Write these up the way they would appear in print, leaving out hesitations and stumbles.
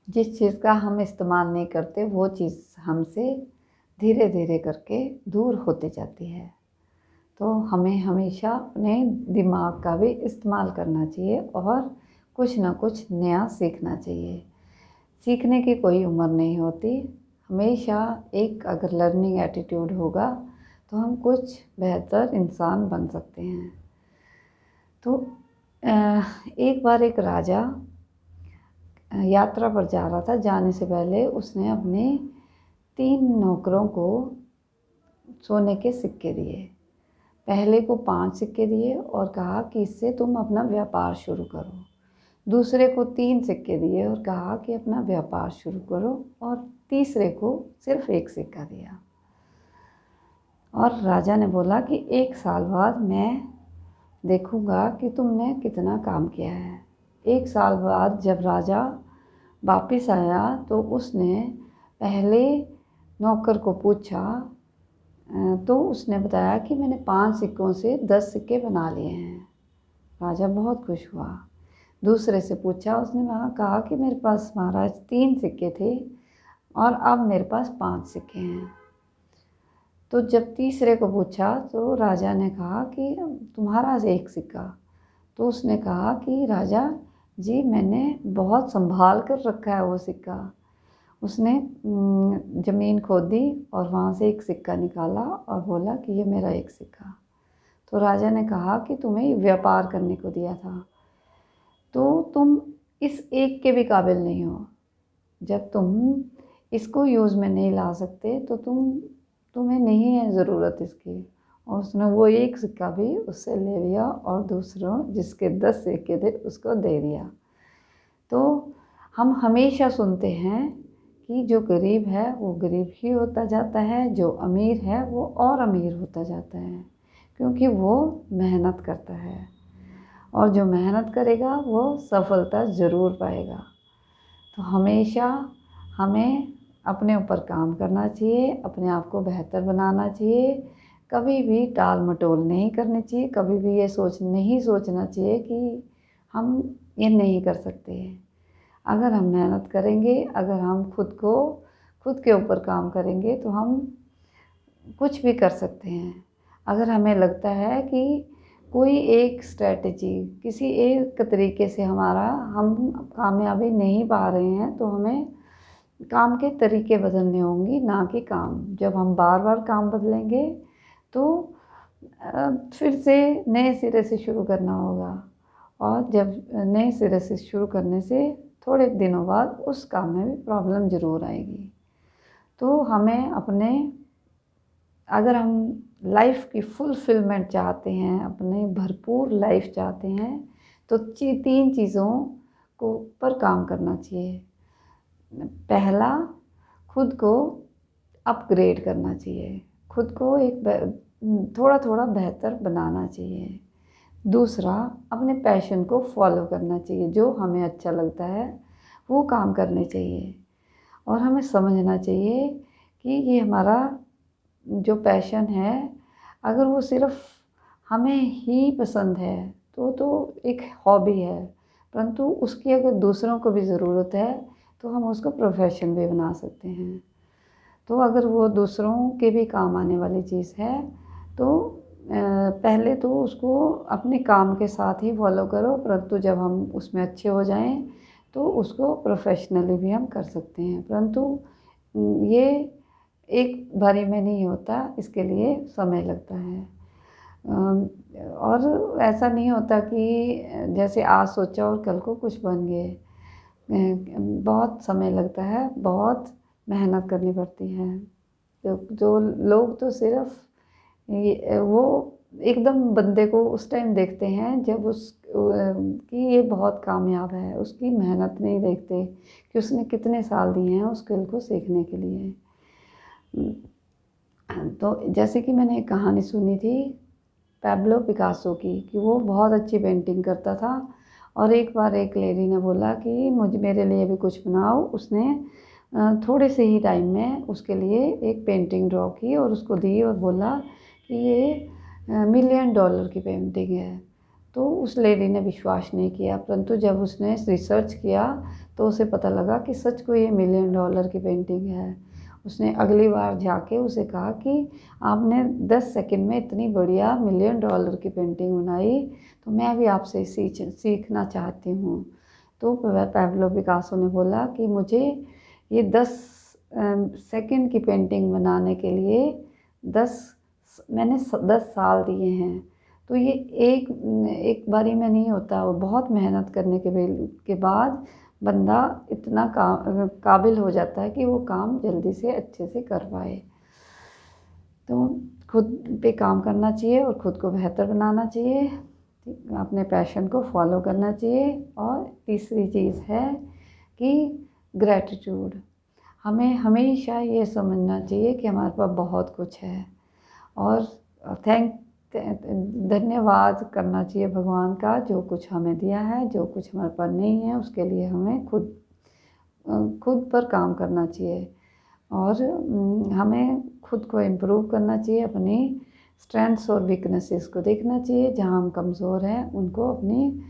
जिस चीज़ का हम इस्तेमाल नहीं करते वो चीज़ हमसे धीरे धीरे करके दूर होती जाती है। तो हमें हमेशा अपने दिमाग का भी इस्तेमाल करना चाहिए और कुछ ना कुछ नया सीखना चाहिए। सीखने की कोई उम्र नहीं होती। हमेशा एक अगर लर्निंग एटीट्यूड होगा तो हम कुछ बेहतर इंसान बन सकते हैं। तो एक बार एक राजा यात्रा पर जा रहा था। जाने से पहले उसने अपने 3 नौकरों को सोने के सिक्के दिए। पहले को 5 सिक्के दिए और कहा कि इससे तुम अपना व्यापार शुरू करो। दूसरे को 3 सिक्के दिए और कहा कि अपना व्यापार शुरू करो। और तीसरे को सिर्फ 1 सिक्का दिया। और राजा ने बोला कि 1 साल बाद मैं देखूंगा कि तुमने कितना काम किया है। 1 साल बाद जब राजा वापिस आया तो उसने पहले नौकर को पूछा, तो उसने बताया कि मैंने 5 सिक्कों से 10 सिक्के बना लिए हैं। राजा बहुत खुश हुआ। दूसरे से पूछा, उसने वहाँ कहा कि मेरे पास महाराज 3 सिक्के थे और अब मेरे पास 5 सिक्के हैं। तो जब तीसरे को पूछा तो राजा ने कहा कि तुम्हारा 1 सिक्का। तो उसने कहा कि राजा जी मैंने बहुत संभाल कर रखा है वो सिक्का। उसने ज़मीन खोदी और वहाँ से 1 सिक्का निकाला और बोला कि ये मेरा 1 सिक्का। तो राजा ने कहा कि तुम्हें व्यापार करने को दिया था, तो तुम इस एक के भी काबिल नहीं हो। जब तुम इसको यूज़ में नहीं ला सकते तो तुम्हें नहीं है ज़रूरत इसकी। और उसने वो 1 सिक्का भी उससे ले लिया और दूसरों जिसके 10 सिक्के थे उसको दे दिया। तो हम हमेशा सुनते हैं कि जो गरीब है वो गरीब ही होता जाता है, जो अमीर है वो और अमीर होता जाता है, क्योंकि वो मेहनत करता है और जो मेहनत करेगा वो सफलता ज़रूर पाएगा। तो हमेशा हमें अपने ऊपर काम करना चाहिए, अपने आप को बेहतर बनाना चाहिए। कभी भी टाल मटोल नहीं करनी चाहिए, कभी भी ये नहीं सोचना चाहिए कि हम ये नहीं कर सकते। अगर हम मेहनत करेंगे, अगर हम खुद के ऊपर काम करेंगे तो हम कुछ भी कर सकते हैं। अगर हमें लगता है कि कोई एक स्ट्रैटेजी किसी एक तरीके से हम कामयाबी नहीं पा रहे हैं तो हमें काम के तरीके बदलने होंगे, ना कि काम। जब हम बार बार काम बदलेंगे तो फिर से नए सिरे से शुरू करना होगा। और जब नए सिरे से शुरू करने से थोड़े दिनों बाद उस काम में भी प्रॉब्लम ज़रूर आएगी। तो हमें अगर हम लाइफ की फुलफिलमेंट चाहते हैं, अपनी भरपूर लाइफ चाहते हैं, तो 3 चीज़ों को पर काम करना चाहिए। पहला, खुद को अपग्रेड करना चाहिए, खुद को थोड़ा थोड़ा बेहतर बनाना चाहिए। दूसरा, अपने पैशन को फॉलो करना चाहिए, जो हमें अच्छा लगता है वो काम करने चाहिए। और हमें समझना चाहिए कि ये हमारा जो पैशन है, अगर वो सिर्फ हमें ही पसंद है तो एक हॉबी है, परंतु उसकी अगर दूसरों को भी ज़रूरत है तो हम उसको प्रोफेशन भी बना सकते हैं। तो अगर वो दूसरों के भी काम आने वाली चीज़ है तो पहले तो उसको अपने काम के साथ ही फॉलो करो, परंतु जब हम उसमें अच्छे हो जाएं तो उसको प्रोफेशनली भी हम कर सकते हैं। परंतु ये एक बारी में नहीं होता, इसके लिए समय लगता है। और ऐसा नहीं होता कि जैसे आज सोचा और कल को कुछ बन गए। बहुत समय लगता है, बहुत मेहनत करनी पड़ती है। जो लोग तो सिर्फ वो एकदम बंदे को उस टाइम देखते हैं जब कि ये बहुत कामयाब है, उसकी मेहनत नहीं देखते कि उसने कितने साल दिए हैं उस स्किल को सीखने के लिए। तो जैसे कि मैंने एक कहानी सुनी थी पैब्लो पिकासो की, कि वो बहुत अच्छी पेंटिंग करता था और एक बार एक लेडी ने बोला कि मेरे लिए भी कुछ बनाओ। उसने थोड़े से ही टाइम में उसके लिए एक पेंटिंग ड्रॉ की और उसको दी और बोला कि ये $1 मिलियन की पेंटिंग है। तो उस लेडी ने विश्वास नहीं किया, परंतु जब उसने रिसर्च किया तो उसे पता लगा कि सच को ये $1 मिलियन की पेंटिंग है। उसने अगली बार जाके उसे कहा कि आपने 10 सेकंड में इतनी बढ़िया $1 मिलियन की पेंटिंग बनाई, तो मैं भी आपसे सीखना चाहती हूँ। तो पैब्लो पिकासो ने बोला कि मुझे ये 10 सेकंड की पेंटिंग बनाने के लिए मैंने 10 साल दिए हैं। तो ये एक बारी में नहीं होता, वो बहुत मेहनत करने के बाद बंदा इतना काबिल हो जाता है कि वो काम जल्दी से अच्छे से कर पाए। तो खुद पे काम करना चाहिए और ख़ुद को बेहतर बनाना चाहिए, अपने पैशन को फॉलो करना चाहिए। और तीसरी चीज़ है कि ग्रैटिट्यूड, हमें हमेशा ये समझना चाहिए कि हमारे पास बहुत कुछ है और धन्यवाद करना चाहिए भगवान का, जो कुछ हमें दिया है। जो कुछ हमारे पास नहीं है उसके लिए हमें खुद पर काम करना चाहिए और हमें खुद को इम्प्रूव करना चाहिए, अपनी स्ट्रेंथ्स और वीकनेसेस को देखना चाहिए। जहाँ हम कमज़ोर हैं उनको अपनी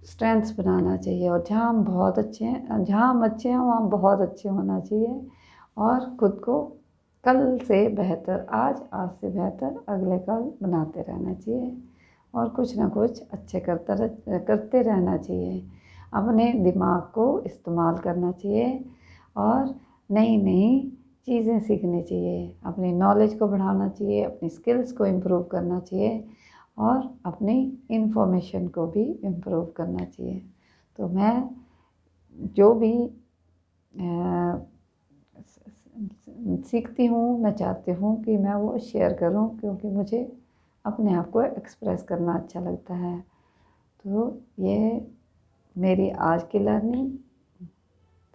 स्ट्रेंथ्स बनाना चाहिए और जहाँ हम अच्छे हैं वहाँ बहुत अच्छे होना चाहिए और ख़ुद को कल से बेहतर आज से बेहतर अगले कल बनाते रहना चाहिए और कुछ ना कुछ अच्छे करते रहना चाहिए। अपने दिमाग को इस्तेमाल करना चाहिए और नई नई चीज़ें सीखनी चाहिए, अपनी नॉलेज को बढ़ाना चाहिए, अपनी स्किल्स को इम्प्रूव करना चाहिए और अपनी इंफॉर्मेशन को भी इम्प्रूव करना चाहिए। तो मैं जो भी सीखती हूँ, मैं चाहती हूँ कि मैं वो शेयर करूँ, क्योंकि मुझे अपने आप को एक्सप्रेस करना अच्छा लगता है। तो ये मेरी आज की लर्निंग।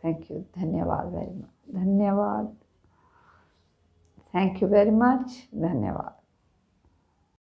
थैंक यू, धन्यवाद वेरी मच, धन्यवाद, थैंक यू वेरी मच, धन्यवाद।